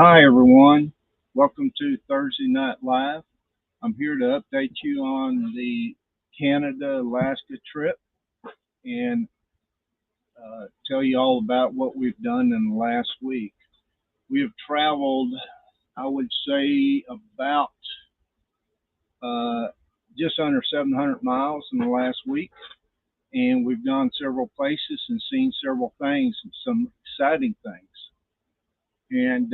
Hi, everyone. Welcome to Thursday Night Live. I'm here to update you on the Canada-Alaska trip and tell you all about what we've done in the last week. We have traveled, I would say, about uh, just under 700 miles in the last week, and we've gone several places and seen several things, some exciting things. And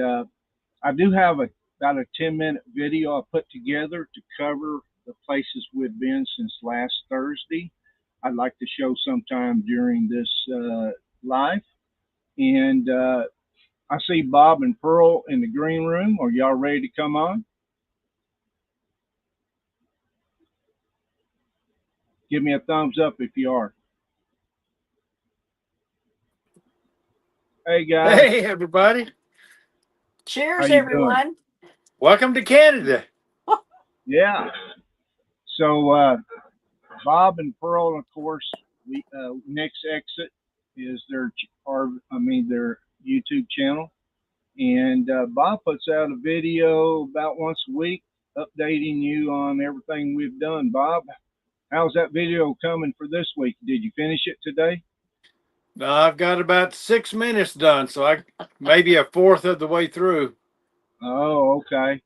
I do have about a 10-minute video I put together to cover the places we've been since last Thursday. I'd like to show sometime during this live. And I see Bob and Pearl in the green room. Are y'all ready to come on? Give me a thumbs up if you are. Hey, guys. Hey, everybody. Cheers, everyone. Welcome to Canada. Yeah. So, Bob and Pearl, of course, next exit is their YouTube channel, and Bob puts out a video about once a week, updating you on everything we've done. Bob, how's that video coming for this week? Did you finish it today? I've got about 6 minutes done, so I maybe a fourth of the way through. Oh, okay.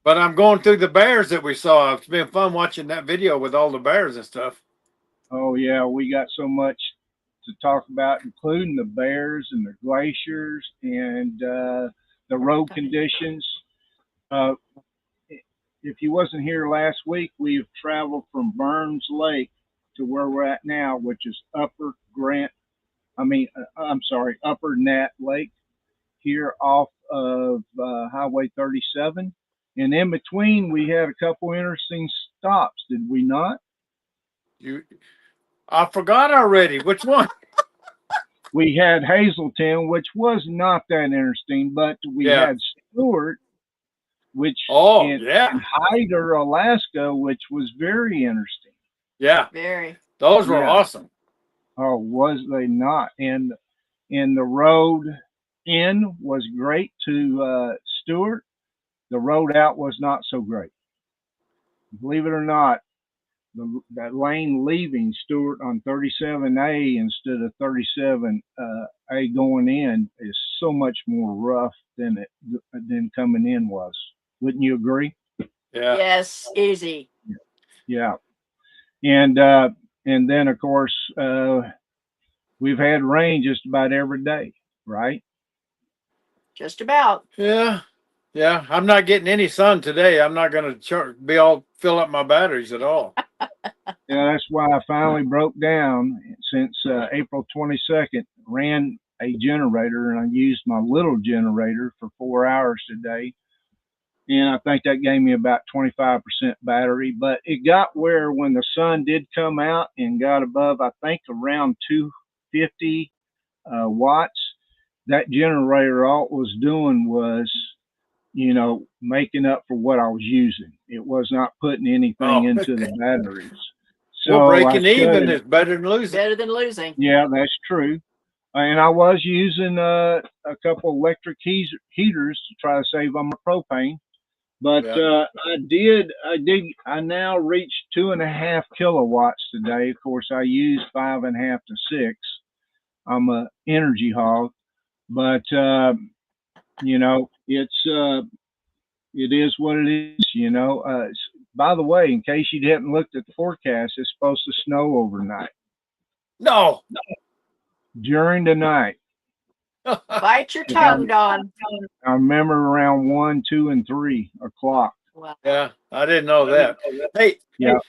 But I'm going through the bears that we saw. It's been fun watching that video with all the bears and stuff. Oh, yeah, we got so much to talk about, including the bears and the glaciers and the road conditions. If you wasn't here last week, we have traveled from Burns Lake to where we're at now, which is Upper Gnat Lake, here off of Highway 37. And in between, we had a couple interesting stops, did we not? I forgot already. Which one? We had Hazelton, which was not that interesting, but we had Stewart, which and Hyder, Alaska, which was very interesting. Yeah, very. Those were awesome. Oh, was they not? And the road in was great to Stewart. The road out was not so great. Believe it or not, that lane leaving Stewart on 37A instead of 37A going in is so much more rough than coming in was. Wouldn't you agree? Yeah. Yes, easy. Yeah. And then of course we've had rain just about every day, right? Just about. Yeah. I'm not getting any sun today. I'm not going to fill up my batteries at all. Yeah, that's why I finally broke down since April 22nd, ran a generator, and I used my little generator for 4 hours today. And I think that gave me about 25% battery, but it got where when the sun did come out and got above, I think around 250 watts, that generator, all it was doing was, making up for what I was using. It was not putting anything into the batteries. So breaking even is better than losing. Better than losing. Yeah, that's true. And I was using a couple electric heaters to try to save on my propane. But I now reached 2.5 kilowatts today. Of course, I used 5.5 to 6. I'm a energy hog, but it is what it is. By the way, in case you hadn't looked at the forecast, it's supposed to snow overnight. No. During the night. Bite your tongue, Don. I remember around 1, 2, and 3 o'clock. Wow. Yeah, I didn't know that. Hey,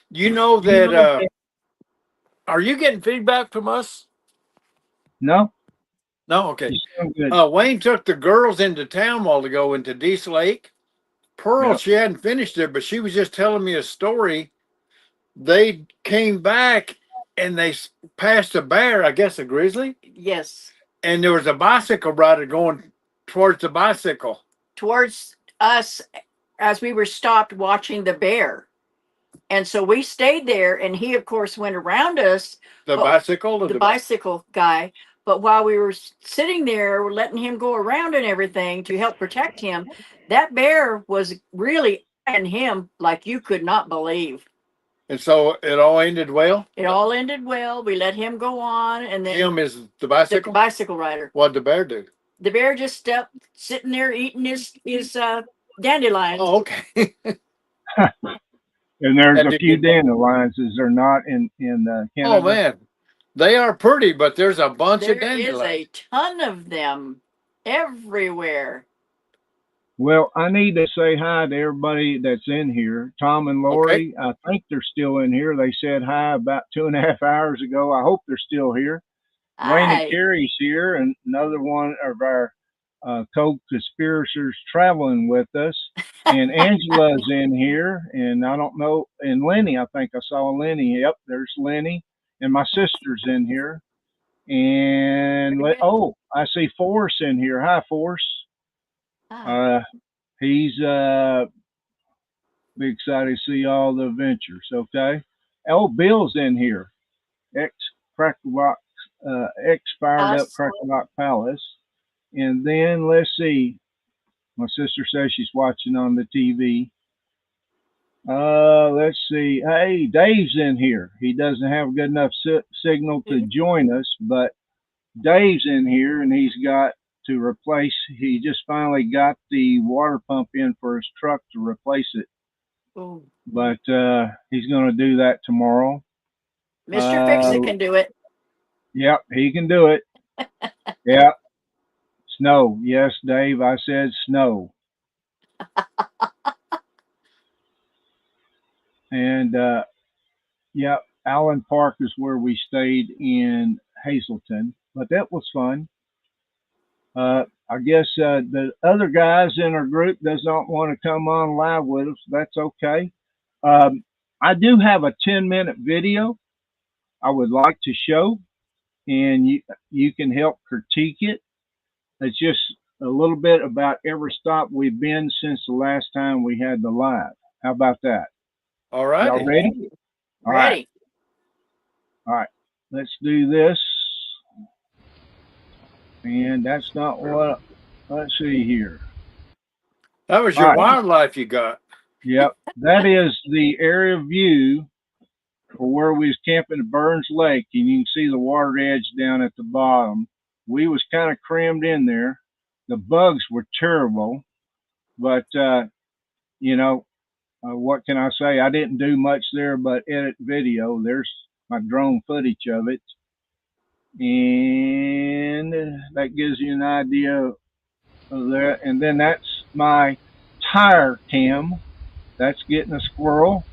you know that? Are you getting feedback from us? No. No, okay. Wayne took the girls into town a while ago into Gnat Lake. Pearl, she hadn't finished it, but she was just telling me a story. They came back and they passed a bear, I guess a grizzly. Yes. And there was a bicycle rider going towards the bicycle. Towards us as we were stopped watching the bear. And so we stayed there, and he, of course, went around us. The bicycle? The bicycle guy. But while we were sitting there, we're letting him go around and everything to help protect him, that bear was really eyeing him like you could not believe. And so it all ended well? It all ended well. We let him go on, and then him is the bicycle? The bicycle rider. What'd the bear do? The bear just stepped, sitting there eating his dandelions. Oh, okay. And there's a few dandelions. Is there not in Canada? Oh man, they are pretty, but there's a bunch of dandelions. There is a ton of them everywhere. Well, I need to say hi to everybody that's in here. Tom and Lori, okay. I think they're still in here. They said hi about 2.5 hours ago. I hope they're still here. Wayne Carey's here, and another one of our co-conspirators traveling with us. And Angela's in here, and I don't know, and Lennie, I think I saw Lennie. Yep, there's Lennie. And my sister's in here. And, oh, I see Forrest in here. Hi, Forrest. He's be excited to see all the adventures. Okay. Oh, Bill's in here. Fired up Cracker Rock Palace. And then let's see. My sister says she's watching on the TV. Let's see. Hey, Dave's in here. He doesn't have a good enough signal to join us, but Dave's in here, and he's got to replace. He just finally got the water pump in for his truck to replace it. Ooh. But he's going to do that tomorrow. Mr. Fix-It can do it. Yep, he can do it. Yep. Snow. Yes, Dave, I said snow. And yeah, Allen Park is where we stayed in Hazelton, but that was fun. I guess the other guys in our group does not want to come on live with us. That's okay. I do have a 10-minute video I would like to show, and you can help critique it. It's just a little bit about every stop we've been since the last time we had the live. How about that? All right. Y'all ready? All right. All right. Let's do this. And that's not what, let's see here. That was your wildlife you got. Yep. That is the area view for where we was camping at Burns Lake. And you can see the water edge down at the bottom. We was kind of crammed in there. The bugs were terrible. But, you know, what can I say? I didn't do much there but edit video. There's my drone footage of it. And that gives you an idea of that. And then that's my tire cam. That's getting a squirrel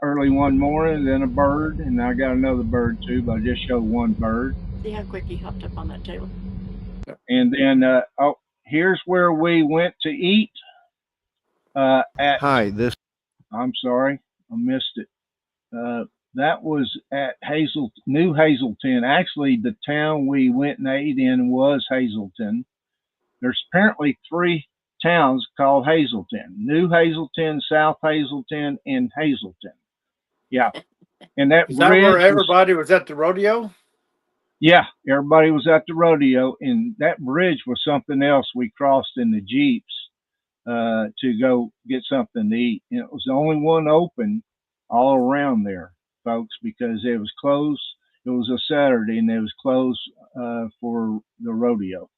early one morning, then a bird, and I got another bird too, but I just showed one bird. See how quick he hopped up on that table. And then oh, here's where we went to eat at I'm sorry, I missed it. That was at New Hazelton. Actually, the town we went and ate in was Hazelton. There's apparently 3 towns called Hazelton: New Hazelton, South Hazelton, and Hazelton. Yeah. And that is that where everybody was at the rodeo? Yeah, everybody was at the rodeo, and that bridge was something else we crossed in the Jeeps to go get something to eat. And it was the only one open all around there, folks, because it was closed. It was a Saturday, and it was closed for the rodeo.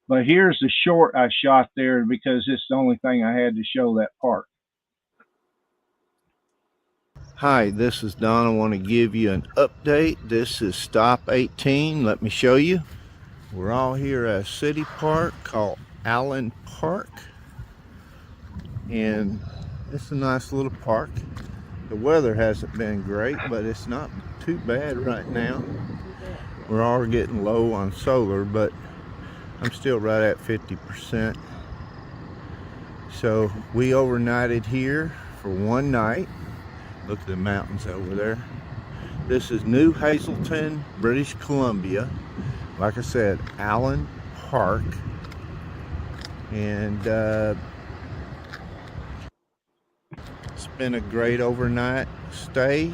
But here's the short I shot there because it's the only thing I had to show that park. Hi, this is Don. I want to give you an update. This is Stop 18. Let me show you. We're all here at a city park called Allen Park. And it's a nice little park. The weather hasn't been great, but it's not too bad right now. We're all getting low on solar, but I'm still right at 50%. So we overnighted here for one night. Look at the mountains over there. This is New Hazelton, British Columbia. Like I said, Allen Park. And it's been a great overnight stay.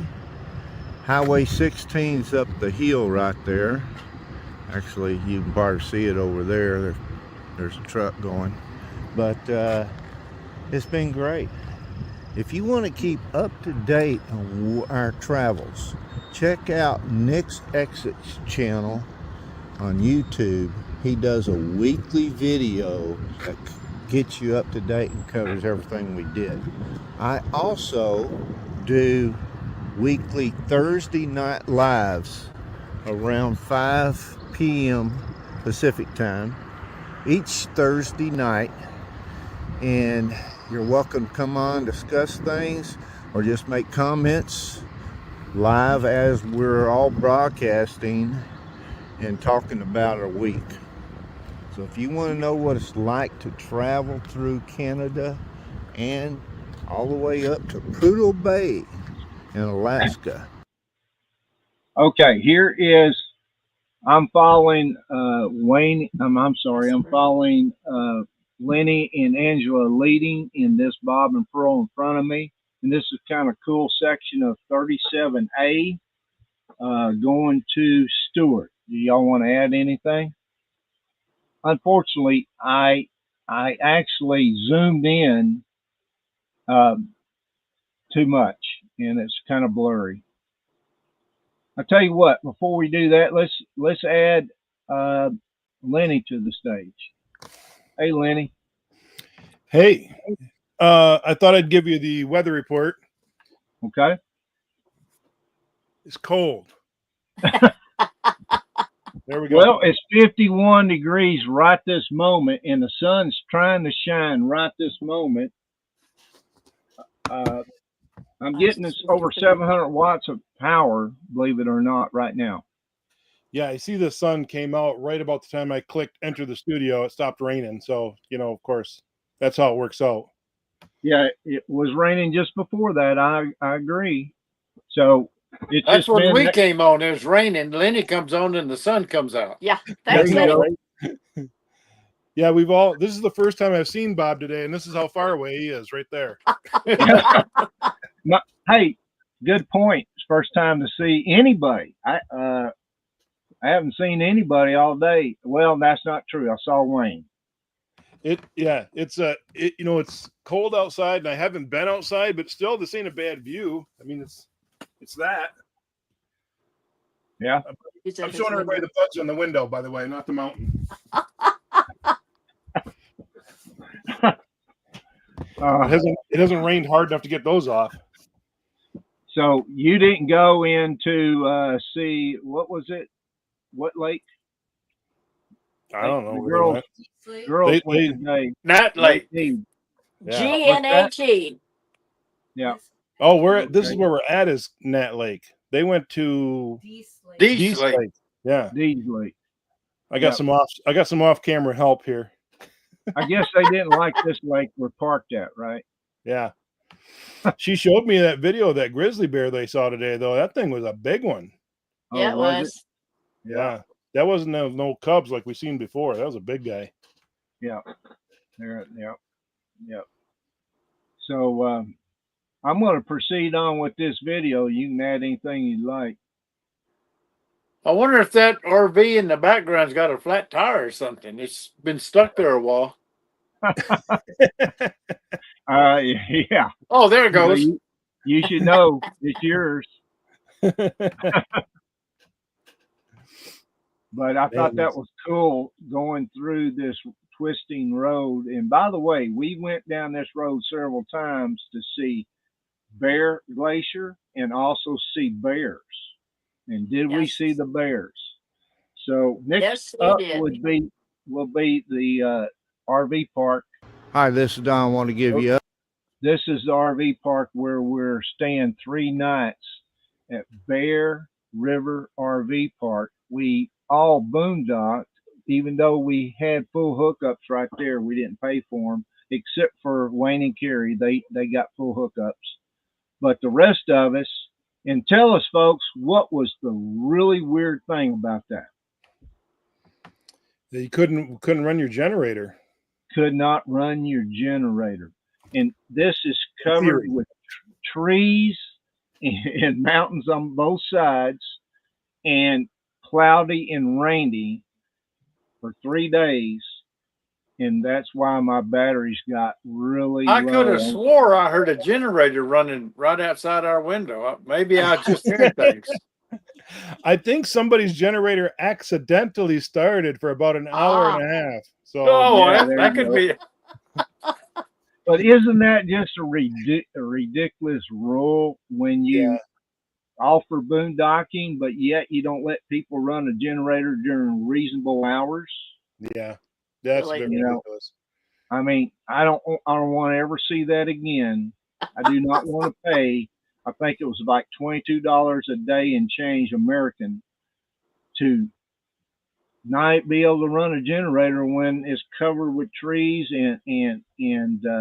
Highway 16's up the hill right there. Actually, you can probably see it over there. There's a truck going. But it's been great. If you want to keep up to date on our travels, check out Nick's Exits channel on YouTube. He does a weekly video that gets you up to date and covers everything we did. I also do weekly Thursday night lives around 5 p.m. Pacific time each Thursday night, and you're welcome to come on, discuss things, or just make comments live as we're all broadcasting and talking about our week. So if you want to know what it's like to travel through Canada and all the way up to Prudhoe Bay in Alaska. Okay, here is, I'm following Wayne, I'm sorry, I'm following Lennie and Angela leading in this bob and pearl in front of me. And this is kind of cool section of 37A going to Stewart. Do y'all want to add anything? Unfortunately, I actually zoomed in too much, and it's kind of blurry. I tell you what, before we do that, let's add Lennie to the stage. Hey, Lennie. Hey, I thought I'd give you the weather report. Okay. It's cold. There we go. Well, it's 51 degrees right this moment, and the sun's trying to shine right this moment. I'm getting this over 700 watts of power, believe it or not, right now. Yeah, I see the sun came out right about the time I clicked enter the studio. It stopped raining. So, you know, of course, that's how it works out. Yeah, it was raining just before that. I agree. So it's That's just when been we came on. It was raining. Lennie comes on and the sun comes out. Yeah, There thanks, you Lennie. go. Yeah, this is the first time I've seen Bob today, and this is how far away he is right there. Hey, good point. It's first time to see anybody. I haven't seen anybody all day. Well, that's not true. I saw Wayne. It's cold outside, and I haven't been outside, but still, this ain't a bad view. I mean, it's that. Yeah. I'm showing everybody the buds on the window, by the way, not the mountain. It hasn't rained hard enough to get those off. So you didn't go into see, what was it? What lake? I don't know. The girls went today. Gnat Lake. GNAT. Yeah. Oh, this is where we're at is Gnat Lake. They went to Deese Lake. Yeah. Deese Lake. I got some off camera help here. I guess they didn't like this lake we're parked at, right? Yeah. She showed me that video of that grizzly bear they saw today, though. That thing was a big one. Yeah, it was. Yeah. That wasn't no cubs like we've seen before. That was a big guy. Yeah. Yeah. So I'm going to proceed on with this video. You can add anything you'd like. I wonder if that RV in the background's got a flat tire or something. It's been stuck there a while. Yeah. Oh, there it goes. You should know it's yours. But I thought that was cool going through this twisting road. And by the way, we went down this road several times to see Bear Glacier and also see bears. And did we see the bears? So next up will be the RV park. Hi, this is Don. I want to give you up. This is the RV park where we're staying 3 nights at Bear River RV Park. We all boondocked, even though we had full hookups right there. We didn't pay for them, except for Wayne and Carrie. They got full hookups. But the rest of us, and tell us, folks, what was the really weird thing about that? You couldn't run your generator. Could not run your generator. And this is covered with trees and mountains on both sides and cloudy and rainy for 3 days, and that's why my batteries got really I could have low. swore I heard a generator running right outside our window. Maybe I was just hearing things. I think somebody's generator accidentally started for about an hour and a half. So That could be. But isn't that just a ridiculous rule when you offer boondocking, but yet you don't let people run a generator during reasonable hours? Yeah, that's Really? ridiculous. I mean, I don't want to ever see that again. I do not want to pay. I think it was like $22 a day and change American to not be able to run a generator when it's covered with trees and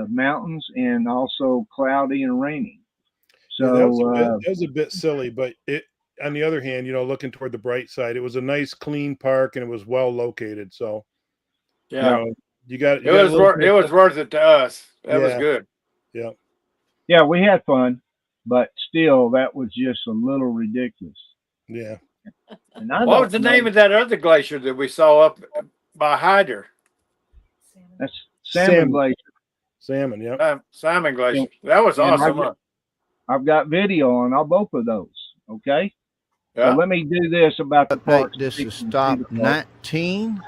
mountains and also cloudy and raining. So that was a bit silly, but on the other hand, looking toward the bright side, it was a nice, clean park and it was well located. So, it was worth it to us. That was good. Yeah. Yeah, we had fun, but still, that was just a little ridiculous. Yeah. And what was the name of that other glacier that we saw up by Hyder? That's Salmon Glacier. Salmon, yeah. Salmon Glacier. That was awesome. I've got video on all both of those. Okay. Yeah. So let me do this about the park. This is stop 19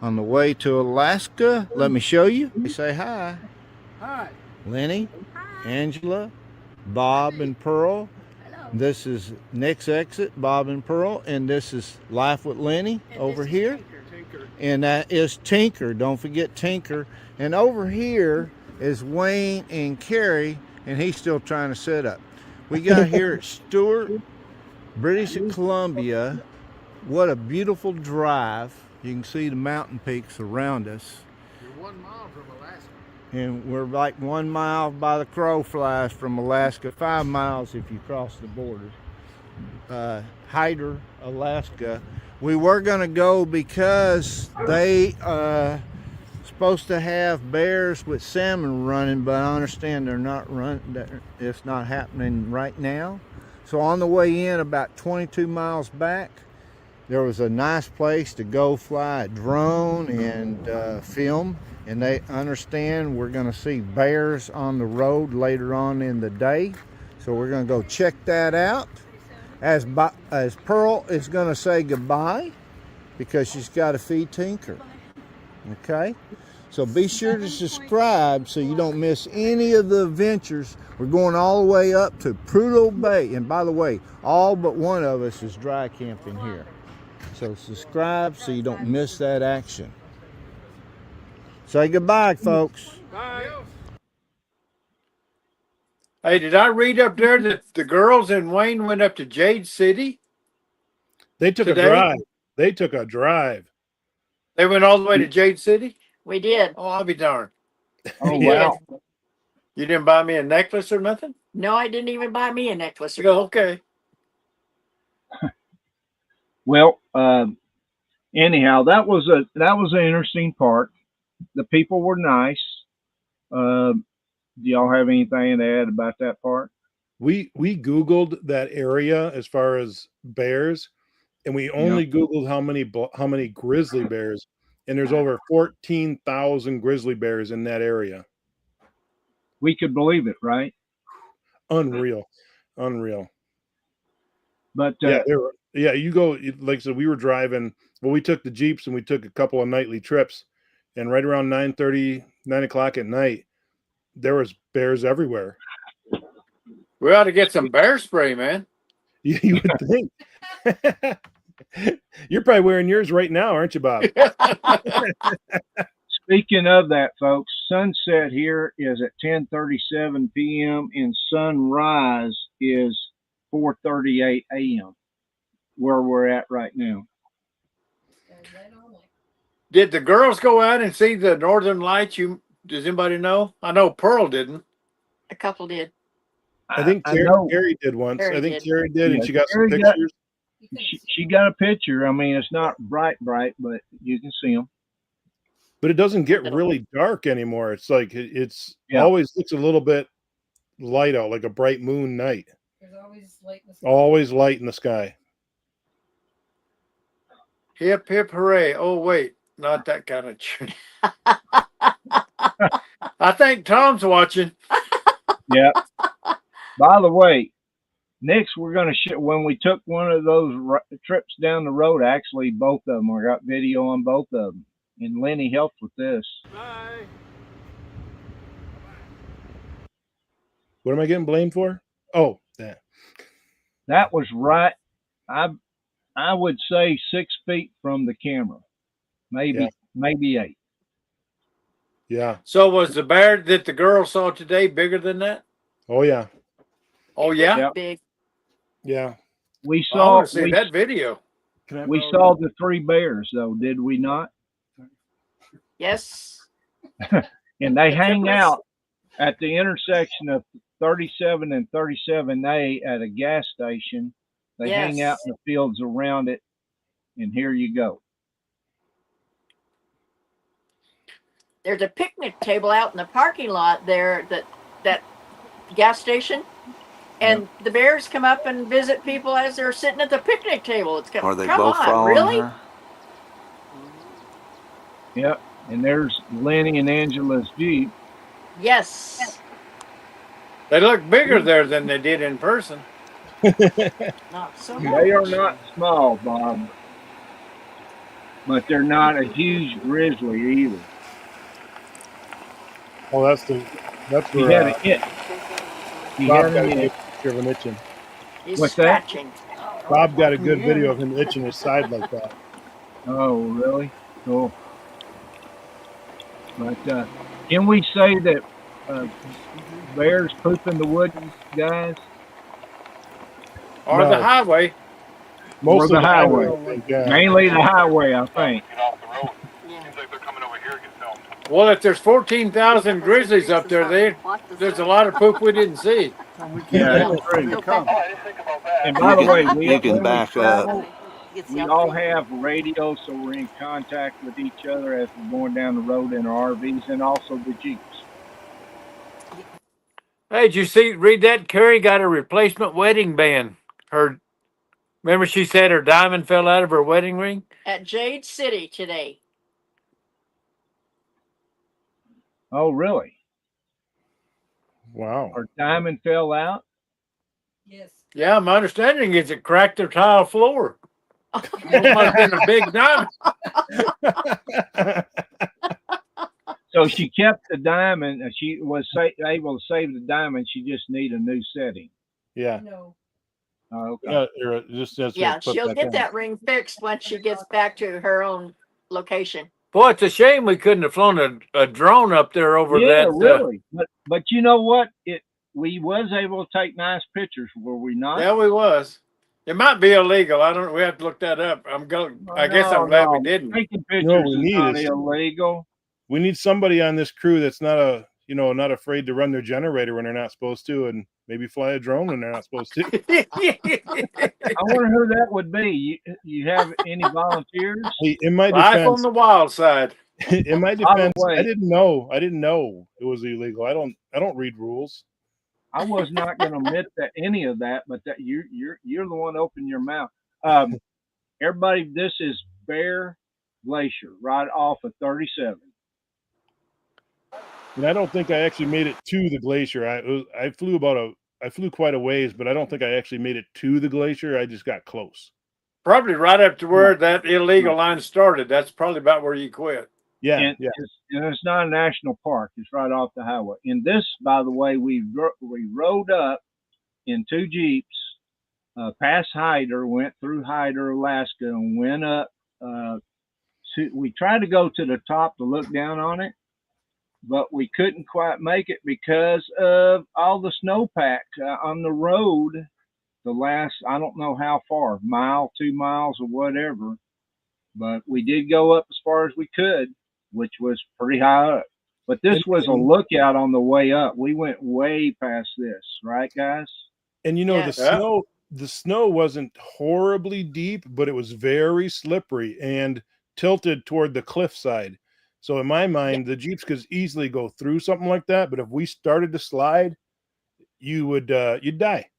on the way to Alaska. Let me show you. Say hi. Hi. Lennie, Angela, Bob, and Pearl. Hello. This is next exit, Bob and Pearl, and this is Life with Lennie over here. Tinker. And that is Tinker. Don't forget Tinker. And over here is Wayne and Carrie, and he's still trying to set up. We got here at Stewart, British Columbia. What a beautiful drive. You can see the mountain peaks around us. You're 1 mile from Alaska. And we're like 1 mile by the crow flies from Alaska, 5 miles if you cross the border. Hyder, Alaska. We were going to go because they supposed to have bears with salmon running, but I understand they're not running. It's not happening right now. So on the way in, about 22 miles back, there was a nice place to go fly a drone and film. And they understand we're going to see bears on the road later on in the day. So we're going to go check that out. As Pearl is going to say goodbye because she's got to feed Tinker. Okay? So be sure to subscribe so you don't miss any of the adventures. We're going all the way up to Prudhoe Bay. And by the way, all but one of us is dry camping here. So subscribe so you don't miss that action. Say goodbye, folks. Bye. Hey, did I read up there that the girls and Wayne went up to Jade City? They took a drive. They took a drive. They went all the way to Jade City? We did. Oh, I'll be darned. Oh, wow. You didn't buy me a necklace or nothing? No, I didn't even buy me a necklace. Okay. Well, anyhow, that was an interesting park. The people were nice. Do y'all have anything to add about that park? We Googled that area as far as bears, and we only Googled how many grizzly bears, and there's over 14,000 grizzly bears in that area. We could believe it, right? Unreal. But you go, like I said, we were driving. Well, we took the Jeeps and we took a couple of nightly trips, and right around 9 o'clock at night, there was bears everywhere. We ought to get some bear spray, man. You would think. You're probably wearing yours right now, aren't you, Bob? Speaking of that, folks, sunset here is at 10:37 p.m. and sunrise is 4:38 a.m. where we're at right now. Did the girls go out and see the Northern Lights? Does anybody know? I know Pearl didn't. A couple did. I think Carrie did once. Carrie I think did. Carrie did, and she got some Carrie pictures. She got a picture. I mean, it's not bright, but you can see them. But it doesn't get really dark anymore. It's like always looks a little bit light out, like a bright moon night. There's always light in the sky. Always light in the sky. Hip, hip, hooray. Oh, wait. Not that kind of tune. I think Tom's watching. Yeah. By the way, next we're going to when we took one of those trips down the road, actually both of them, I got video on both of them. And Lennie helped with this. Bye. What am I getting blamed for? Oh, that. That was right. I would say 6 feet from the camera, maybe 8. Yeah. So was the bear that the girl saw today bigger than that? Oh yeah. Oh yeah. Yep. Big. Yeah. We I saw. want to see that video. We saw the 3 bears, though, did we not? Yes. And they hang out at the intersection of 37 and 37A at a gas station. They hang out in the fields around it, and here you go. There's a picnic table out in the parking lot there, that gas station, and the bears come up and visit people as they're sitting at the picnic table. It's Are they come both on, following really? her? Yep. And there's Lennie and Angela's Jeep. Yes. They look bigger there than they did in person. Not so much. They are not small, Bob, but they're not a huge grizzly either. Oh, that's He where had a hit. He Bob had got a a good hit. picture of him itching. He's What's that? scratching. Bob got a good video of him itching his side like that. Oh, really? Cool. But can we say that bears poop in the woods, guys? Or No. the highway. Most Or of the highway. I think, yeah. Mainly the highway, I think. Get off the road. Seems like they're coming over here to get filmed. Well, if there's 14,000 grizzlies up there, there's a lot of poop we didn't see. Yeah, that's true. Oh, I didn't think about that. And by the way, You can back up. we all have radio, so we're in contact with each other as we're going down the road in our RVs and also the Jeeps. Hey, did you read that? Carrie got a replacement wedding band. Remember she said her diamond fell out of her wedding ring? At Jade City today. Oh, really? Wow. Our diamond fell out? Yes. Yeah, my understanding is it cracked their tile floor. It must have been a big diamond. So she kept the diamond. She was able to save the diamond. She just needed a new setting. Yeah. No. Oh, okay. Yeah, she'll get that ring fixed once she gets back to her own location. Boy, it's a shame we couldn't have flown a drone up there over Yeah, that. really. But you know what? We was able to take nice pictures, were we not? Yeah, we was. It might be illegal. I don't. We have to look that up. I guess I'm glad we didn't. Taking pictures You know what we is need not is- illegal. We need somebody on this crew that's not afraid to run their generator when they're not supposed to, and maybe fly a drone when they're not supposed to. I wonder who that would be. You have any volunteers? Hey, in my Life defense, on the wild side. in my By the defense, way- I didn't know it was illegal. I don't read rules. I was not going to admit that any of that, but that you're the one opening your mouth. Everybody, this is Bear Glacier, right off of 37. And I don't think I actually made it to the glacier. I flew quite a ways, but I don't think I actually made it to the glacier. I just got close. Probably right up to where that illegal line started. That's probably about where you quit. Yeah, And it's not a national park. It's right off the highway. And this, by the way, we rode up in 2 Jeeps, past Hyder, went through Hyder, Alaska, and went up. We tried to go to the top to look down on it, but we couldn't quite make it because of all the snowpack on the road. The last, I don't know how far, mile, 2 miles, or whatever, but we did go up as far as we could, which was pretty high up. But this was a lookout on the way up. We went way past this, right, guys? and Yes. the snow wasn't horribly deep, but it was very slippery and tilted toward the cliff side. So in my mind, the Jeeps could easily go through something like that. But if we started to slide, you'd die.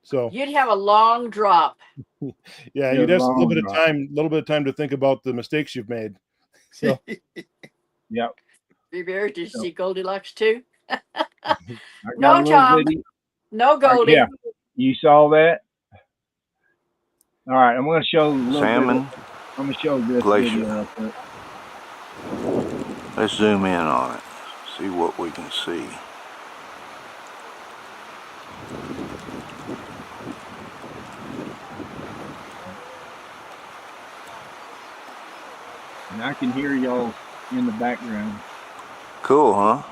So you'd have a long drop. yeah, you'd have a little bit of time to think about the mistakes you've made. So Yep. Did you see Goldilocks too? No, Tom. Video. No Goldie. Yeah, you saw that. All right, I'm going to show a little Salmon. bit. I'm going to show this Glacier. video real quick. Let's zoom in on it. See what we can see. And I can hear y'all in the background. Cool, huh?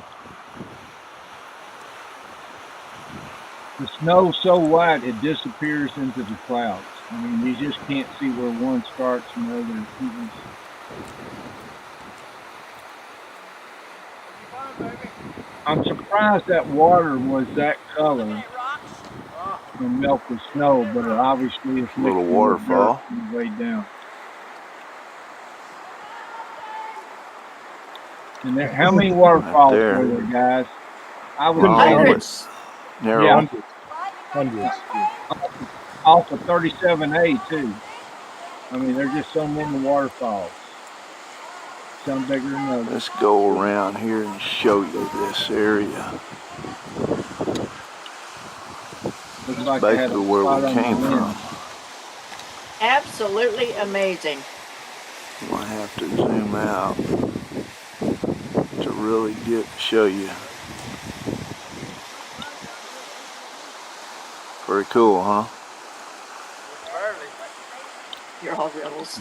The snow's so white it disappears into the clouds. I mean, you just can't see where one starts and the other ends. I'm surprised that water was that color and melted snow, but it obviously is a little waterfall way down. And there, how many waterfalls were there, guys? I was hundreds. Yeah, hundreds. Off of 37A too. I mean, there's just so many waterfalls. Some bigger than others. Let's go around here and show you this area. Looks like basically where we came from. Absolutely amazing. Might have to zoom out to really show you. Pretty cool, huh? You're all rebels.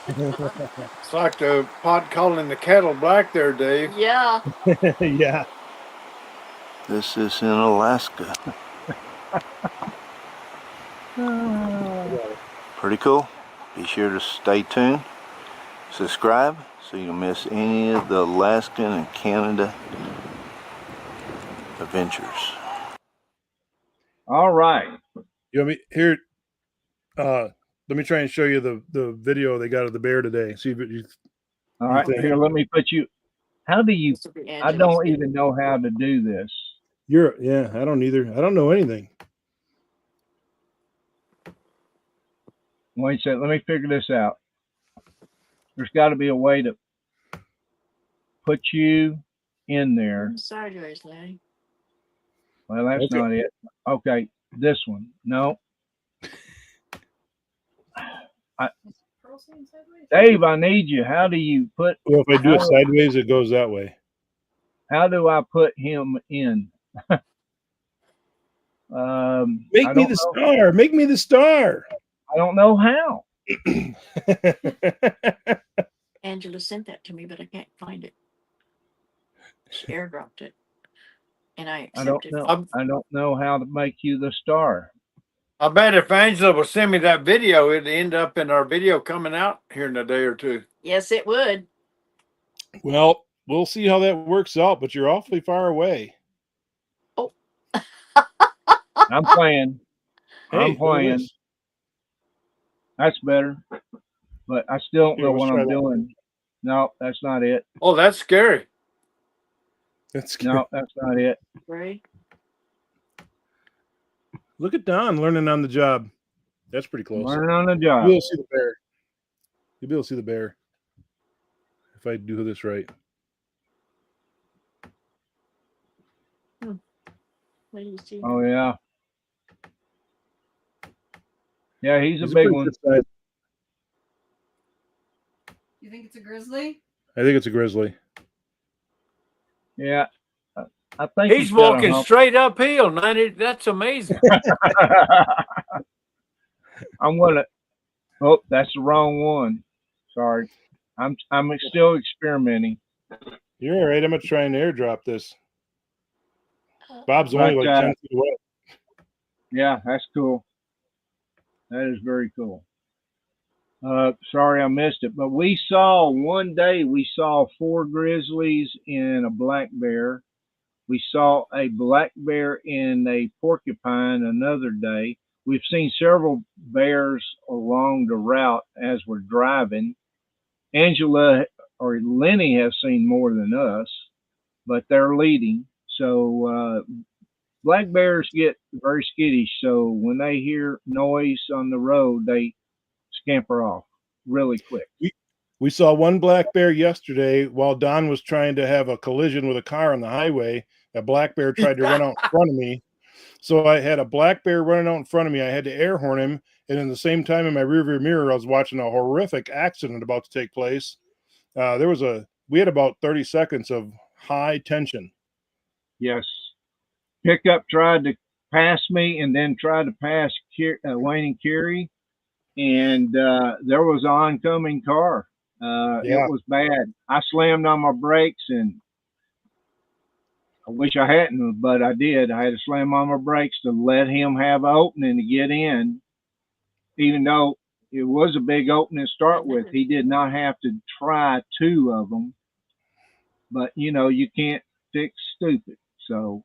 It's like the pot calling the kettle black there, Dave. Yeah. Yeah. This is in Alaska. Pretty cool. Be sure to stay tuned. Subscribe so you don't miss any of the Alaskan and Canada adventures. All right. You want me here? Let me try and show you the video they got of the bear today. See if you. All right. Here, let me put you. How do you? I don't even know how to do this. Yeah. I don't either. I don't know anything. Wait a second. Let me figure this out. There's got to be a way to put you in there. Sideways, Lennie. Well, that's Okay. not it. Okay, this one. No. Dave, I need you. How do you put? Well, if I do it sideways, it goes that way. How do I put him in? Make me the star. Make me the star. I don't know how. Angela sent that to me, but I can't find it. She airdropped it, and I accepted. I don't know how to make you the star. I bet if Angela would send me that video, it'd end up in our video coming out here in a day or two. Yes, it would. Well, we'll see how that works out, but you're awfully far away. Oh. I'm playing. Hey, I'm playing. That's better. But I still don't know what I'm doing. No, that's not it. Oh, that's scary. That's scary. No, that's not it. Right. Look at Don learning on the job. That's pretty close. Learning on the job. You'll see the bear. You'll be able to see the bear if I do this right. What do you see? Oh, yeah. Yeah, he's a big one. You think it's a grizzly? I think it's a grizzly. Yeah. I think he's walking straight uphill. That's amazing. I'm gonna. Oh, that's the wrong one. Sorry, I'm still experimenting. You're all right. I'm gonna try and airdrop this. Bob's only like 10 feet away. Yeah, that's cool. That is very cool. Sorry I missed it, but we saw one day 4 grizzlies and a black bear. We saw a black bear and a porcupine another day. We've seen several bears along the route as we're driving. Angela or Lennie has seen more than us, but they're leading. So black bears get very skittish, so when they hear noise on the road, they scamper off really quick. We saw one black bear yesterday while Don was trying to have a collision with a car on the highway. A black bear tried to run out in front of me. So I had a black bear running out in front of me. I had to air horn him. And in the same time in my rearview mirror, I was watching a horrific accident about to take place. We had about 30 seconds of high tension. Yes. Pickup tried to pass me and then tried to pass Wayne and Kerry. And there was an oncoming car. It was bad. I slammed on my brakes, and I wish I hadn't, but I did. I had to slam on my brakes to let him have an opening to get in. Even though it was a big opening to start with, he did not have to try 2 of them. But, you can't fix stupid. So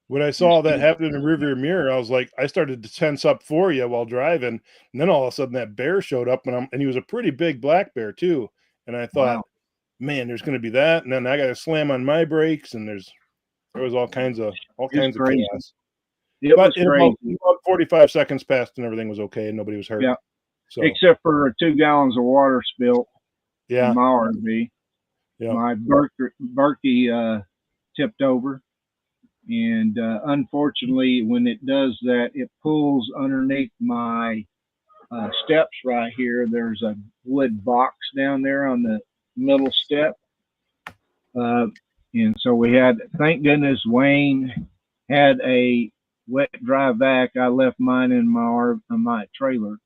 when I saw that happen in the rearview mirror, I was like, I started to tense up for you while driving. And then all of a sudden that bear showed up, and he was a pretty big black bear too. And I thought, man, there's going to be that. And then I got to slam on my brakes, and there was all kinds of chaos. But about 45 seconds passed and everything was okay and nobody was hurt. Yeah. So, except for 2 gallons of water spilt in my RV. Yeah. My Berkey tipped over. And unfortunately, when it does that, it pulls underneath my steps right here. There's a wood box down there on the middle step. And so we had, thank goodness, Wayne had a wet, dry vac. I left mine in my trailer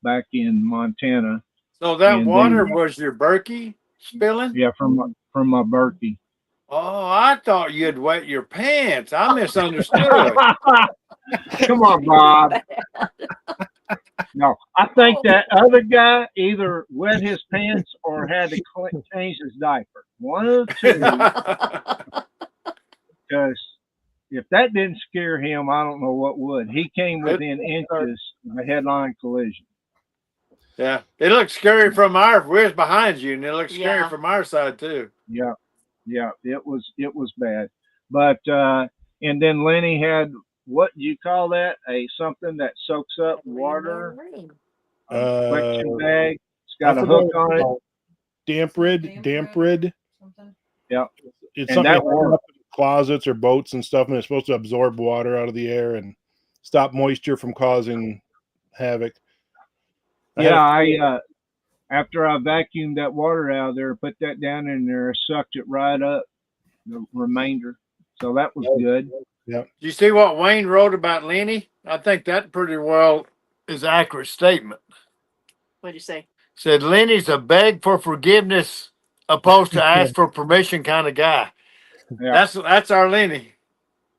back in Montana. So that water was your Berkey spilling? Yeah, from my Berkey. Oh, I thought you'd wet your pants. I misunderstood. Come on, Bob. No, I think that other guy either wet his pants or had to change his diaper. One of the 2. Because if that didn't scare him, I don't know what would. He came within inches of a head-on collision. Yeah, it looked scary from we're behind you, and it looked scary from our side too. Yeah, it was bad. But and then Lennie had, what do you call that? Something that soaks up water. Collection bag. It's got a hook on it. Damp rid. Something. Yeah, it's something that works in closets or boats and stuff, and it's supposed to absorb water out of the air and stop moisture from causing havoc. I after I vacuumed that water out of there, put that down in there, sucked it right up, the remainder. So that was good. Yeah. You see what Wayne wrote about Lennie? I think that pretty well is an accurate statement. What'd you say? Said Lennie's a beg for forgiveness opposed to ask for permission kind of guy. Yeah. That's our Lennie.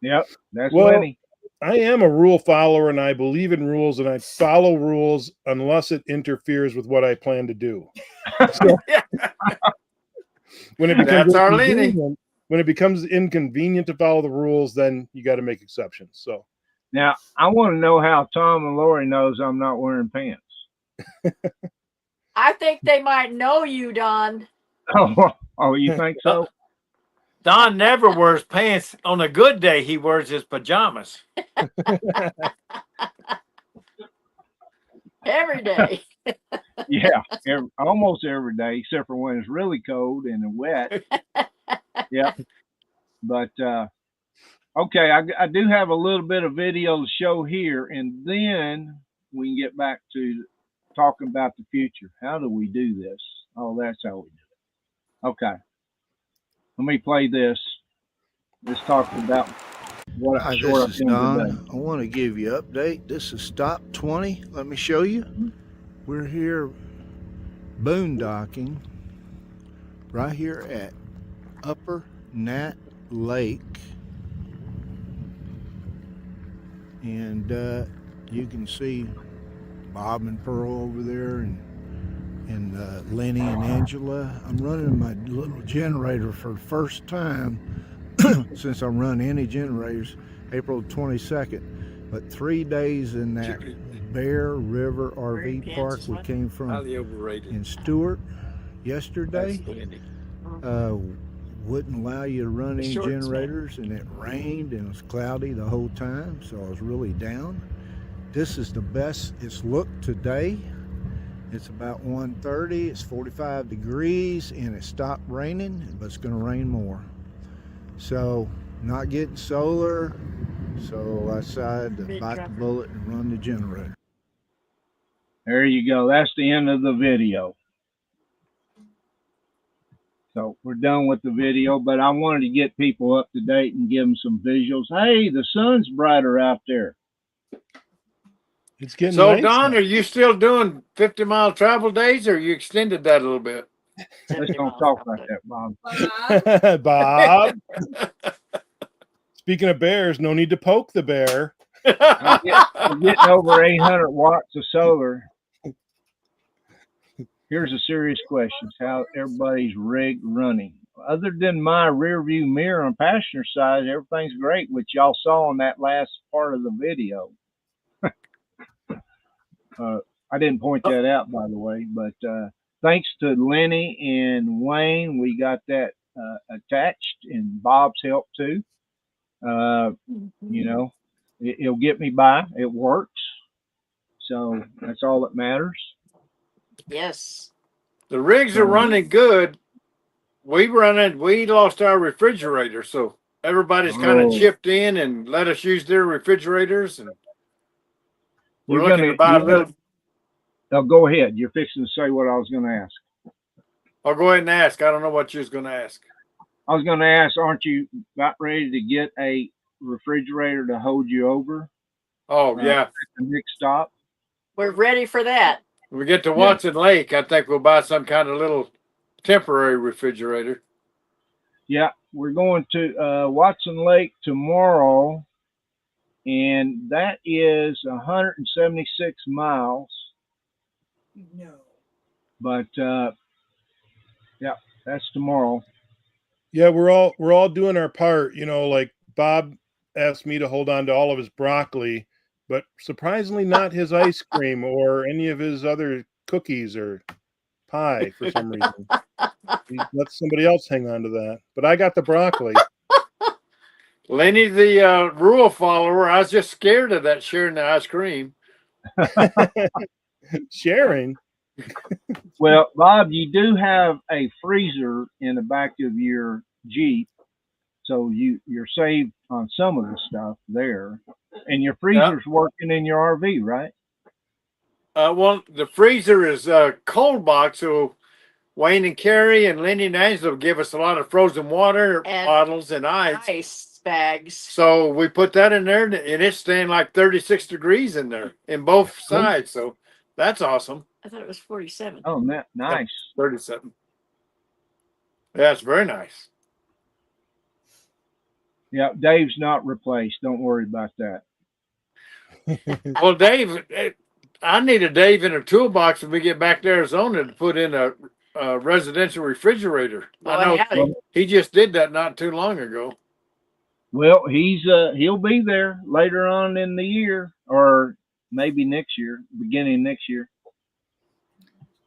Yep, that's Lennie. I am a rule follower, and I believe in rules, and I follow rules unless it interferes with what I plan to do. So, when it becomes inconvenient to follow the rules, then you got to make exceptions. So now I want to know how Tom and Lori knows I'm not wearing pants. I think they might know you, Don. Oh, you think so? Don never wears pants. On a good day, he wears his pajamas. Every day. Yeah, almost every day, except for when it's really cold and wet. Yeah. But, okay, I do have a little bit of video to show here, and then we can get back to talking about the future. How do we do this? Oh, that's how we do it. Okay. Let me play this. Let's talk about what Hi, this is Don. I want to give you an update. This is Stop 20. Let me show you. We're here boondocking right here at Upper Gnat Lake. And you can see Bob and Pearl over there, and Lennie and Angela. I'm running my little generator for the first time since I run any generators, April 22nd. But 3 days in that Bear River RV park we came from in Stewart yesterday. wouldn't allow you to run any Short generators, and it rained and it was cloudy the whole time, so I was really down. This is the best it's looked today. It's about 1:30, it's 45 degrees, and it stopped raining, but it's going to rain more. So, not getting solar, so I decided to bite the bullet and run the generator. There you go. That's the end of the video. So we're done with the video, but I wanted to get people up to date and give them some visuals. Hey, the sun's brighter out there. It's getting So, nice Don, now. are you still doing 50-mile travel days, or you extended that a little bit? Let's don't talk about that, Bob. Bob. Speaking of bears, no need to poke the bear. I'm getting over 800 watts of solar. Here's a serious question: how everybody's rig running? Other than my rear view mirror on passenger side, everything's great, which y'all saw in that last part of the video. I didn't point that out, by the way, but thanks to Lennie and Wayne, we got that attached, and Bob's help too. You know, it'll get me by. It works. So that's all that matters. Yes. The rigs are running good. We lost our refrigerator, so everybody's kind of chipped in and let us use their refrigerators, and we're looking to buy a little. Oh, go ahead. You're fixing to say what I was going to ask. I'll go ahead and ask. I don't know what you was going to ask. I was going to ask, aren't you about ready to get a refrigerator to hold you over? Oh, yeah. At the next stop? We're ready for that. When we get to Watson Lake, I think we'll buy some kind of little temporary refrigerator. Yeah, we're going to Watson Lake tomorrow, and that is 176 miles. No. But yeah, that's tomorrow. Yeah, we're all doing our part. You know, like Bob asked me to hold on to all of his broccoli, but surprisingly not his ice cream or any of his other cookies or pie for some reason. He let somebody else hang on to that. But I got the broccoli. Lennie, the rule follower, I was just scared of that sharing the ice cream. Sharing? Well, Bob, you do have a freezer in the back of your Jeep, so you're saved on some of the stuff there. And your freezer's working in your RV, right? Well, the freezer is a cold box, so Wayne and Carrie and Lennie and Angela give us a lot of frozen water bottles and ice bags. So we put that in there, and it's staying like 36 degrees in there in both sides. So that's awesome. I thought it was 47. Oh, nice. 37. Yeah, it's very nice. Yeah, Dave's not replaced. Don't worry about that. Well, Dave, I need a Dave in a toolbox when we get back to Arizona to put in a residential refrigerator. I know he just did that not too long ago. Well, he'll be there later on in the year, or maybe next year, beginning next year.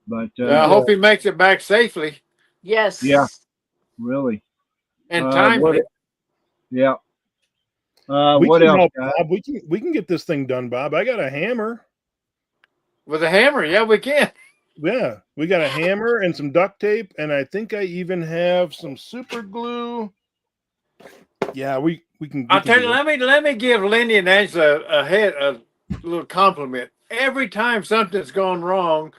But I hope he makes it back safely. Yes. Yeah. Really. And timely. Yeah. We what can else? help, Bob. We can get this thing done, Bob. I got a hammer. With a hammer, yeah, we can. Yeah, we got a hammer and some duct tape, and I think I even have some super glue. Yeah, we can. I'll tell you. Let me give Lennie and Angela a little compliment. Every time something's gone wrong,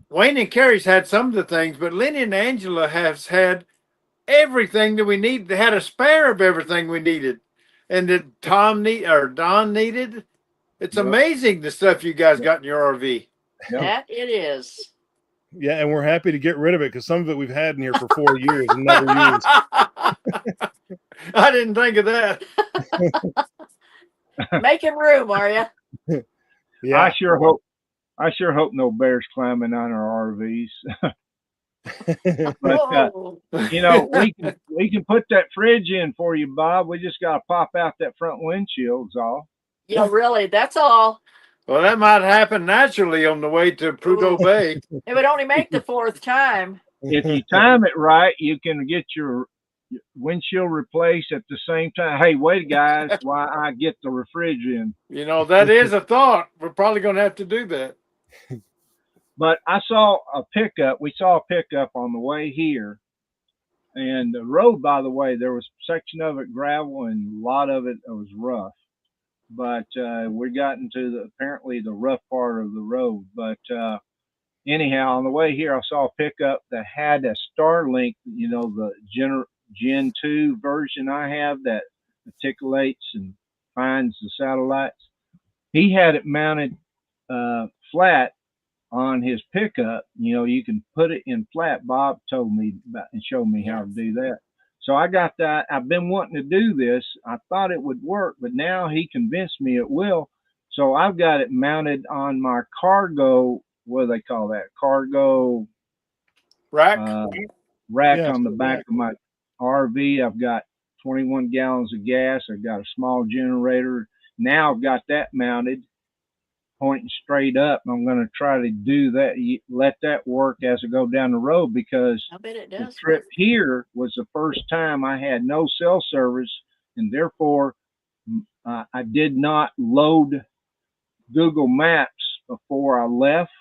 Wayne and Carrie's had some of the things, but Lennie and Angela has had everything that we need. They had a spare of everything we needed, and that Don needed. It's amazing the stuff you guys got in your RV. Yep. That it is. Yeah, and we're happy to get rid of it because some of it we've had in here for 4 years and never used. I didn't think of that. Making room, are you? Yeah, I sure hope no bears climbing on our RVs. But you know, we can put that fridge in for you, Bob. We just got to pop out that front windshield, all. Yeah, really. That's all. Well, that might happen naturally on the way to Prudhoe Bay. It would only make the fourth time. If you time it right, you can get your windshield replaced at the same time. Hey, wait, guys, while I get the refrigerant. You know, that is a thought. We're probably going to have to do that. But I saw a pickup. We saw a pickup on the way here. And the road, by the way, there was a section of it gravel and a lot of it was rough. But we got into apparently the rough part of the road. But anyhow, on the way here, I saw a pickup that had a Starlink, the Gen 2 version I have that articulates and finds the satellites. He had it mounted flat on his pickup. You can put it in flat. Bob told me about and showed me how to do that. So I got that. I've been wanting to do this. I thought it would work, but now he convinced me it will. So I've got it mounted on my cargo, what do they call that? Cargo rack on the back of my RV. I've got 21 gallons of gas. I've got a small generator. Now I've got that mounted, pointing straight up. I'm going to try to do that, let that work as I go down the road, because I bet it the does. trip here was the first time I had no cell service, and therefore I did not load Google Maps before I left,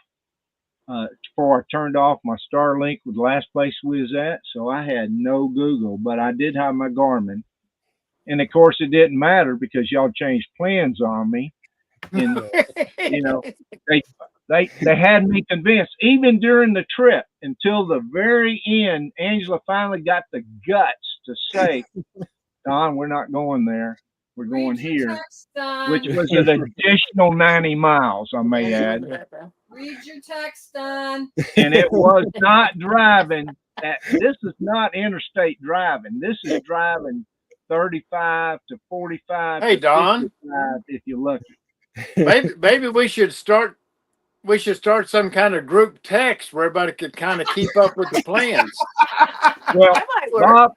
before I turned off my Starlink with the last place we was at. So I had no Google, but I did have my Garmin. And of course it didn't matter because y'all changed plans on me. And they had me convinced, even during the trip until the very end. Angela finally got the guts to say, Don, we're not going there. We're going here, which was an additional 90 miles, I may add. Read your text, Don. And it was not driving. This is not interstate driving. This is driving 35 to 45 Hey, to Don. 55 if you're lucky. Maybe we should start some kind of group text where everybody could kind of keep up with the plans. Well, Bob,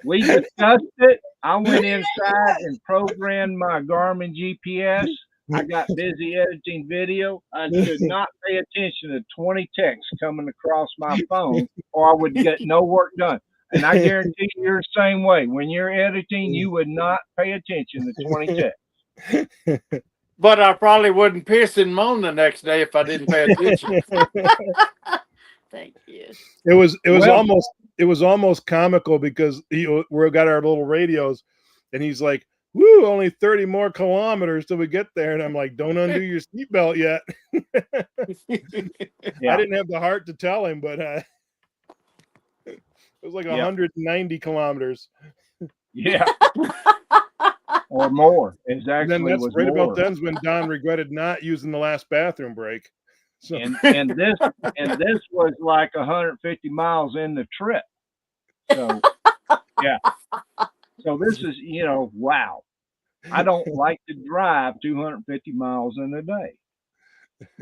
we discussed it. I went inside and programmed my Garmin GPS. I got busy editing video. I should not pay attention to 20 texts coming across my phone, or I would get no work done. And I guarantee you're the same way. When you're editing, you would not pay attention to 20 texts. But I probably wouldn't piss and moan the next day if I didn't pay attention. Thank you. It was almost comical because we got our little radios, and he's like, "Woo, only 30 more kilometers till we get there," and I'm like, "Don't undo your seatbelt yet." I didn't have the heart to tell him, but it was like 190 kilometers. Yeah. Or more. Exactly. And then that's right more. About then when Don regretted not using the last bathroom break. So. And this was like 150 miles in the trip. So yeah. So this is, wow. I don't like to drive 250 miles in a day.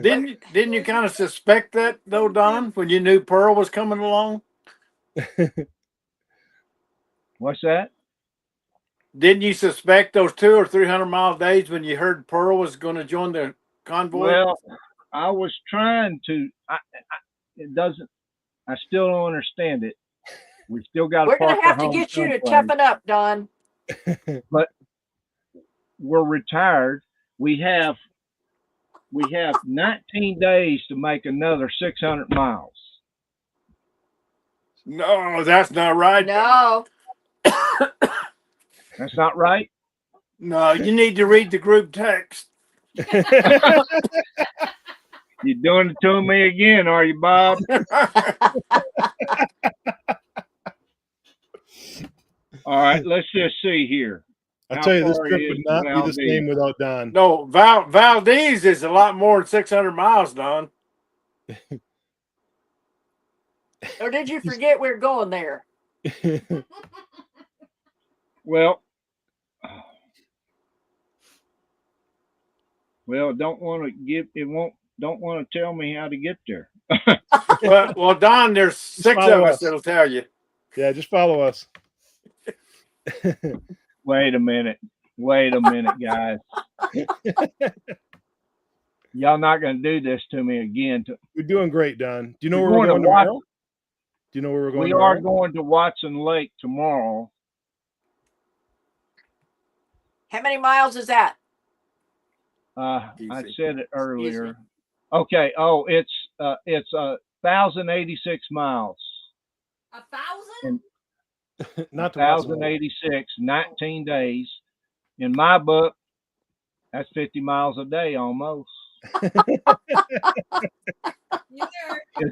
Didn't you kind of suspect that though, Don, when you knew Pearl was coming along? What's that? Didn't you suspect those 200 or 300 mile days when you heard Pearl was going to join the convoy? Well, I was trying to. I still don't understand it. We still got. We're going to have to get you to toughen up, Don. But we're retired. We have 19 days to make another 600 miles. No, that's not right. No. That's not right? No, you need to read the group text. You're doing it to me again, are you, Bob? All right, let's just see here. I'll tell you, this trip would not be the same without Don. No, Valdez is a lot more than 600 miles, Don. Or did you forget we were going there? Well, don't want to give it. Don't want to tell me how to get there. well, Don, there's 6 of us that'll tell you. Yeah, just follow us. Wait a minute, guys. Y'all not going to do this to me again. We're doing great, Don. Do you know where we're going tomorrow? Do you know where we're going? We are going to Watson Lake tomorrow. How many miles is that? I said it earlier. Okay. Oh, it's 1,086 miles. 1,000? Not 1,086, 19 days. In my book, that's 50 miles a day almost. Is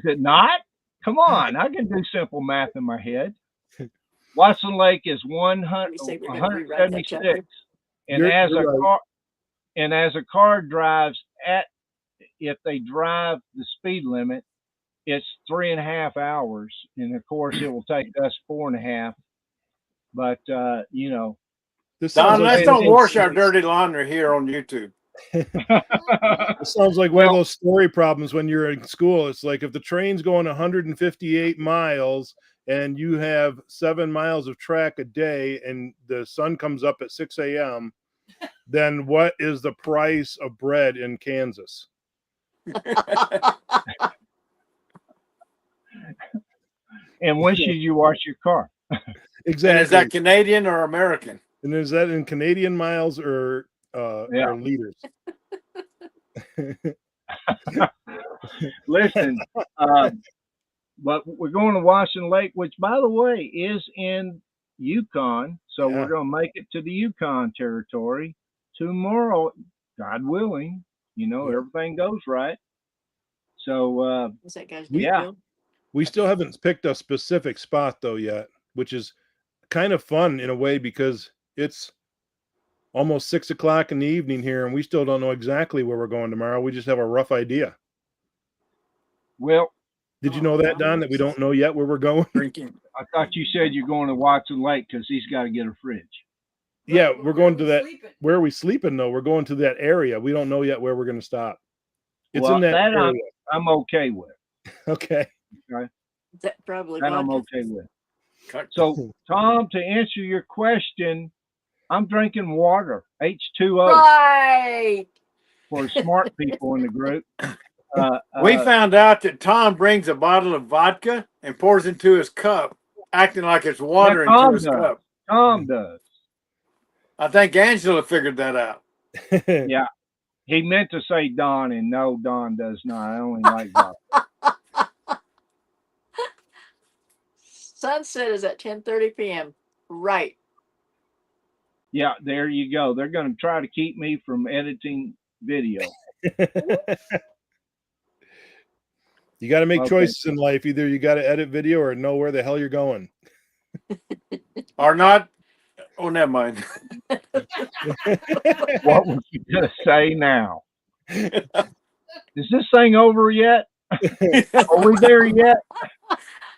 it not? Come on, I can do simple math in my head. Watson Lake is 176, and as a car drives if they drive the speed limit, it's 3.5 hours, and of course it will take us 4.5. But Don, let's don't wash our dirty laundry here on YouTube. It sounds like one of those story problems when you're in school. It's like if the train's going 158 miles and you have 7 miles of track a day and the sun comes up at 6 a.m., then what is the price of bread in Kansas? And when should you wash your car? Exactly. And is that Canadian or American? And is that in Canadian miles or liters? Listen, but we're going to Watson Lake, which, by the way, is in Yukon. So we're going to make it to the Yukon territory tomorrow, God willing. Everything goes right. So, we still haven't picked a specific spot though yet, which is kind of fun in a way because it's almost 6 o'clock in the evening here, and we still don't know exactly where we're going tomorrow. We just have a rough idea. Well, did you know that, Don, that we don't know yet where we're going? Drinking. I thought you said you're going to Watson Lake because he's got to get a fridge. Yeah, we're going to that. Where are we sleeping though? We're going to that area. We don't know yet where we're going to stop. It's in that area. I'm okay with. Okay. That probably that I'm okay with. So, Tom, to answer your question, I'm drinking water, H2O. Right. For smart people in the group. We found out that Tom brings a bottle of vodka and pours into his cup, acting like it's water into his cup. Tom does. I think Angela figured that out. Yeah. He meant to say Don, and no, Don does not. I only like vodka. Sunset is at 10:30 p.m. Right. Yeah, there you go. They're going to try to keep me from editing video. You got to make choices in life. Either you got to edit video or know where the hell you're going. Or not. Oh, never mind. What was you going to say now? Is this thing over yet? Are we there yet?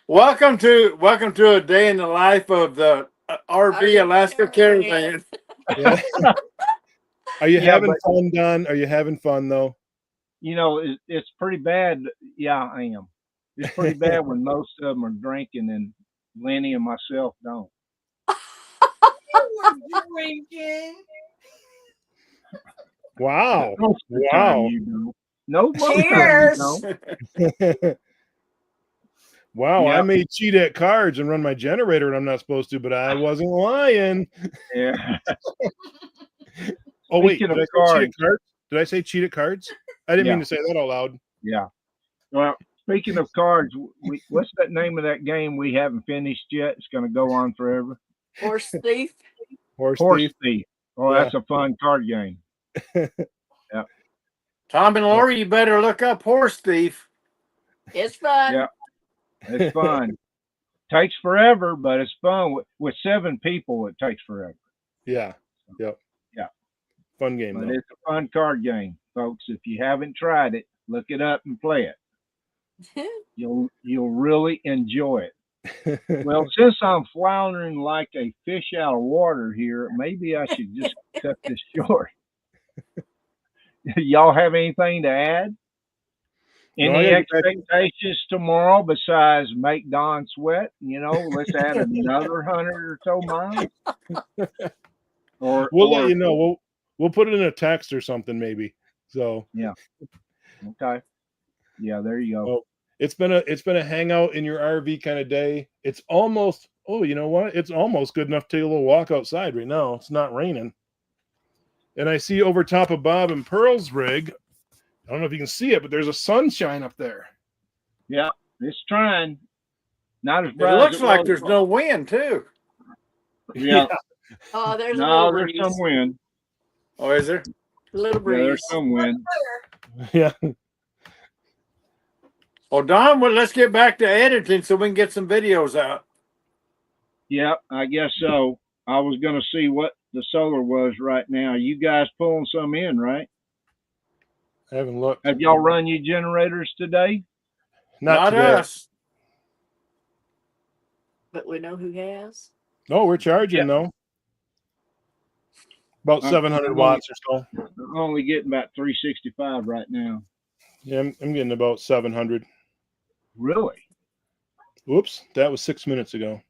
Welcome to a day in the life of the RV Alaska Caravan. Yeah. Are you having fun, Don? Are you having fun though? It's pretty bad. Yeah, I am. It's pretty bad when most of them are drinking and Lennie and myself don't. We're drinking. Wow. Wow. No. Cheers. Wow, yep. I may cheat at cards and run my generator when I'm not supposed to, but I wasn't lying. Yeah. Oh, wait. Did I say cheat at cards? Did I say cheat at cards? I didn't mean to say that out loud. Yeah. Well, speaking of cards, what's that name of that game we haven't finished yet? It's going to go on forever. Horse Thief. Horse Thief. Oh, yeah. That's a fun card game. Yeah. Tom and Lori, you better look up Horse Thief. It's fun. Yeah. It's fun. Takes forever, but it's fun. With 7 people, it takes forever. Yeah. Yep. Yeah. Fun game. But it's a fun card game, folks. If you haven't tried it, look it up and play it. You'll really enjoy it. Well, since I'm floundering like a fish out of water here, maybe I should just cut this short. Y'all have anything to add? Any expectations tomorrow besides make Don sweat? Let's add another 100 or so miles. Or we'll let you know. We'll put it in a text or something maybe. So yeah. Okay. Yeah, there you go. It's been a hangout in your RV kind of day. It's almost, oh, you know what? It's almost good enough to take a little walk outside right now. It's not raining. And I see over top of Bob and Pearl's rig, I don't know if you can see it, but there's a sunshine up there. Yeah, it's trying. Not as It bright. looks as like was. there's no wind too. Yeah. Oh, there's a No, little there's breeze. some wind. Oh, is there? A little Yeah, breeze. there's some wind. Yeah. Well, Don, well, let's get back to editing so we can get some videos out. Yeah, I guess so. I was going to see what the solar was right now. You guys pulling some in, right? I haven't looked. Have y'all run your generators today? Not today. us. But we know who has. No, we're charging though. About 700 watts or so. I'm only getting about 365 right now. Yeah, I'm getting about 700. Really? Whoops, that was 6 minutes ago.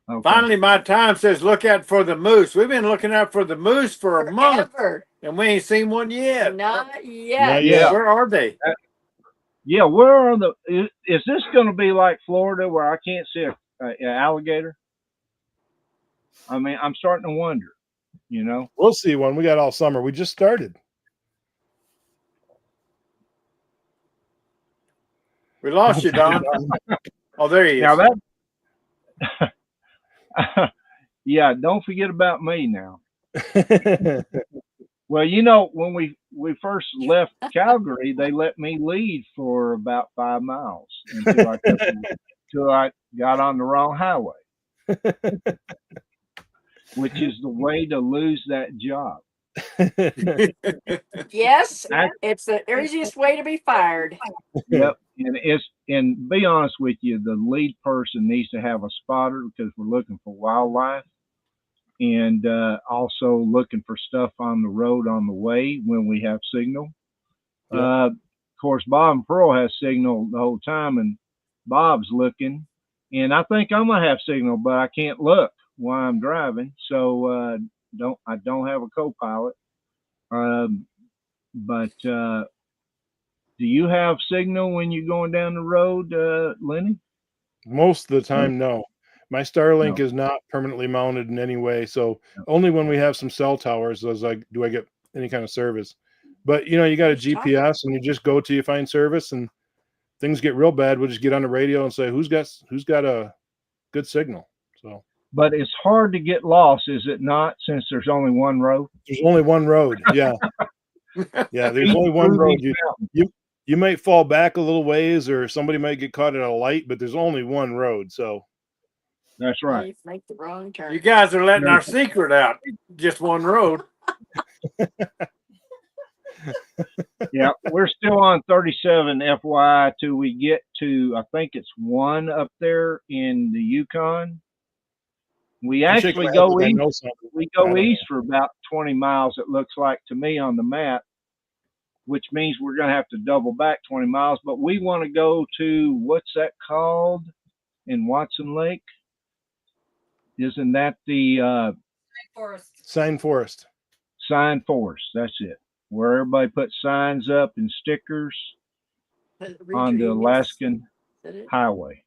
Okay. Finally, my time says look out for the moose. We've been looking out for the moose for a month, Forever. and we ain't seen one yet. Not yet. Not yet. Where are they? Yeah, where are the? Is this going to be like Florida where I can't see an alligator? I mean, I'm starting to wonder. You know, We'll see one. We got all summer. We just started. We lost you, Don. Oh, there he is. now that. Yeah, don't forget about me now. Well, you know, when we first left Calgary, they let me lead for about 5 miles until I got on the wrong highway, which is the way to lose that job. Yes, it's the easiest way to be fired. Yep, and be honest with you, the lead person needs to have a spotter because we're looking for wildlife. And also looking for stuff on the road on the way when we have signal. Yeah. Of course, Bob and Pearl has signal the whole time, and Bob's looking. And I think I'm gonna have signal, but I can't look while I'm driving, so I don't have a co-pilot. But do you have signal when you're going down the road, Lennie? Most of the time, no. My Starlink No. is not permanently mounted in any way, so only when we have some cell towers does do I get any kind of service. But you know, you got a GPS, and you just go till you find service, and things get real bad. We'll just get on the radio and say who's got a good signal. So, but it's hard to get lost, is it not? Since there's only one road. There's only one road. Yeah, yeah. There's only one road. You might fall back a little ways, or somebody might get caught at a light, but there's only one road. So. That's right. You make the wrong turn. You guys are letting our secret out. Just one road. Yeah, we're still on 37 FYI till we get to, I think it's 1 up there in the Yukon. We actually go east. We go east for about 20 miles, it looks like to me on the map, which means we're going to have to double back 20 miles. But we want to go to, what's that called in Watson Lake? Isn't that the Sign Forest? Sign Forest, that's it. Where everybody puts signs up and stickers on the Alaskan highway.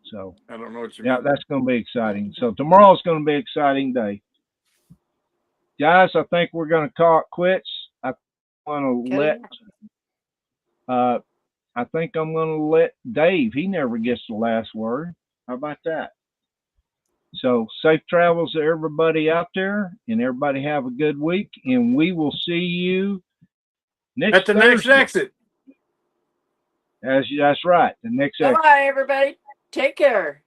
So I don't know what you mean. Yeah, that's going to be exciting. So tomorrow's going to be an exciting day. Guys, I think we're going to call it quits. I want to I think I'm going to let Dave, he never gets the last word. How about that? So safe travels to everybody out there, and everybody have a good week, and we will see you at the next exit. That's right, the next exit. Bye, everybody. Take care.